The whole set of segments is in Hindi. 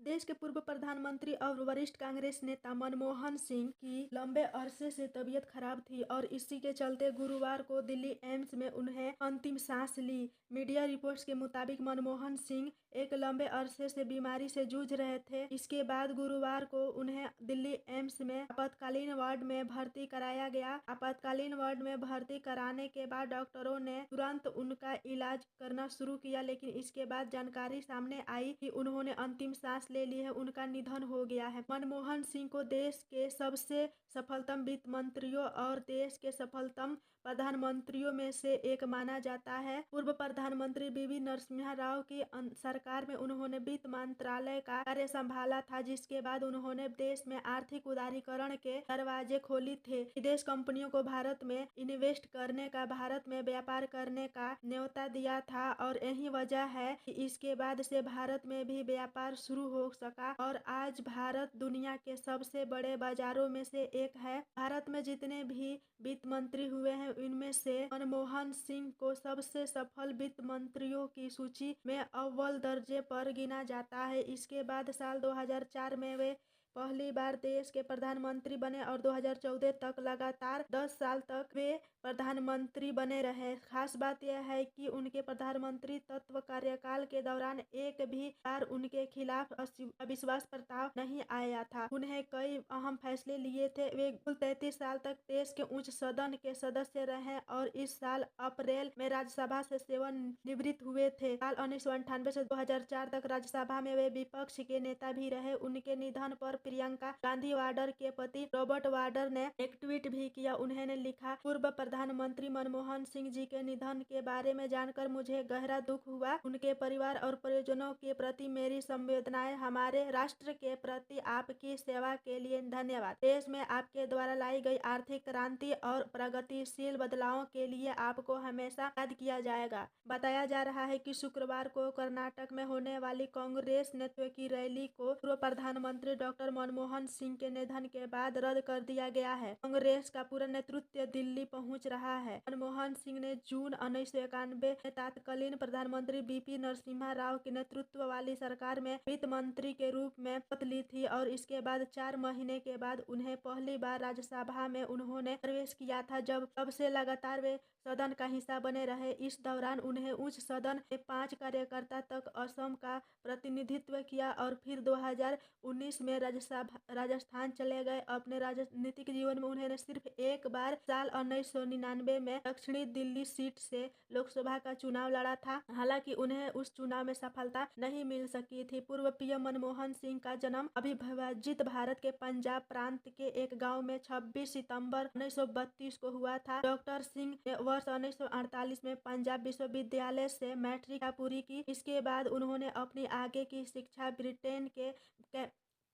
देश के पूर्व प्रधानमंत्री और वरिष्ठ कांग्रेस नेता मनमोहन सिंह की लंबे अरसे से तबीयत खराब थी और इसी के चलते गुरुवार को दिल्ली एम्स में उन्हें अंतिम सांस ली। मीडिया रिपोर्ट्स के मुताबिक मनमोहन सिंह एक लंबे अरसे से बीमारी से जूझ रहे थे। इसके बाद गुरुवार को उन्हें दिल्ली एम्स में आपातकालीन वार्ड में भर्ती कराया गया। आपातकालीन वार्ड में भर्ती कराने के बाद डॉक्टरों ने तुरंत उनका इलाज करना शुरू किया, लेकिन इसके बाद जानकारी सामने आई कि उन्होंने अंतिम सांस ले ली है, उनका निधन हो गया है। मनमोहन सिंह को देश के सबसे सफलतम वित्त मंत्रियों और देश के सफलतम प्रधानमंत्रियों में से एक माना जाता है। पूर्व प्रधानमंत्री वी नरसिम्हा राव की सरकार में उन्होंने वित्त मंत्रालय का कार्य संभाला था, जिसके बाद उन्होंने देश में आर्थिक उदारीकरण के दरवाजे खोली थे। विदेश कंपनियों को भारत में इन्वेस्ट करने का, भारत में व्यापार करने का न्योता दिया था और यही वजह है कि इसके बाद से भारत में भी व्यापार शुरू हो सका और आज भारत दुनिया के सबसे बड़े बाजारों में से एक है। भारत में जितने भी वित्त मंत्री हुए हैं, इनमें से मनमोहन सिंह को सबसे सफल वित्त मंत्रियों की सूची में अव्वल दर्जे पर गिना जाता है। इसके बाद साल 2004 में वे पहली बार देश के प्रधानमंत्री बने और 2014 तक लगातार 10 साल तक वे प्रधानमंत्री बने रहे। खास बात यह है कि उनके प्रधानमंत्री तत्व कार्यकाल के दौरान एक भी बार उनके खिलाफ अविश्वास प्रस्ताव नहीं आया था। उन्हें कई अहम फैसले लिए थे। वे कुल 33 साल तक देश के उच्च सदन के सदस्य रहे और इस साल अप्रैल में राज्यसभा से सेवानिवृत्त हुए थे। साल 1998 से 2004 तक राज्यसभा में वे विपक्ष के नेता भी रहे। उनके निधन पर प्रियंका गांधी वाड्रा के पति रॉबर्ट वाड्रा ने एक ट्वीट भी किया। उन्होंने लिखा, पूर्व प्रधानमंत्री मनमोहन सिंह जी के निधन के बारे में जानकर मुझे गहरा दुख हुआ। उनके परिवार और परिजनों के प्रति मेरी संवेदनाएं। हमारे राष्ट्र के प्रति आपकी सेवा के लिए धन्यवाद। देश में आपके द्वारा लाई गई आर्थिक क्रांति और प्रगतिशील बदलावों के लिए आपको हमेशा याद किया जाएगा। बताया जा रहा है कि शुक्रवार को कर्नाटक में होने वाली कांग्रेस नेतृत्व की रैली को पूर्व प्रधानमंत्री डॉक्टर मनमोहन सिंह के निधन के बाद रद्द कर दिया गया है। कांग्रेस का पूरा नेतृत्व दिल्ली पहुंच रहा है। मनमोहन सिंह ने जून 1991 में तत्कालीन प्रधानमंत्री वी नरसिम्हा राव के नेतृत्व वाली सरकार में वित्त मंत्री के रूप में शपथ ली थी और इसके बाद 4 महीने के बाद उन्हें पहली बार राज्यसभा में उन्होंने प्रवेश किया था। तब से लगातार वे सदन का हिस्सा बने रहे। इस दौरान उन्हें उच्च सदन में 5 कार्यकाल तक असम का प्रतिनिधित्व किया और फिर 2019 में राजस्थान चले गए। अपने राजनीतिक जीवन में उन्होंने सिर्फ एक बार साल 1999 में दक्षिणी दिल्ली सीट से लोकसभा का चुनाव लड़ा था। हालांकि उन्हें उस चुनाव में सफलता नहीं मिल सकी थी। पूर्व पीएम मनमोहन सिंह का जन्म अविभाजित भारत के पंजाब प्रांत के एक गांव में 26 सितंबर 1932 को हुआ था। डॉक्टर सिंह ने वर्ष 1948 में पंजाब विश्वविद्यालय से मैट्रिक पूरी की। इसके बाद उन्होंने अपनी आगे की शिक्षा ब्रिटेन के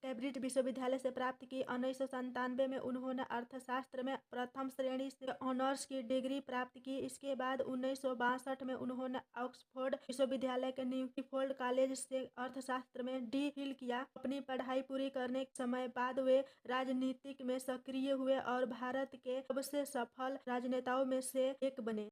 कैम्ब्रिज विश्वविद्यालय से प्राप्त की। 1997 में उन्होंने अर्थशास्त्र में प्रथम श्रेणी से ऑनर्स की डिग्री प्राप्त की। इसके बाद 1962 में उन्होंने ऑक्सफोर्ड विश्वविद्यालय के न्यूफील्ड कॉलेज से अर्थशास्त्र में डी.फिल किया। अपनी पढ़ाई पूरी करने के समय बाद वे राजनीति में सक्रिय हुए और भारत के सबसे सफल राजनेताओं में से एक बने।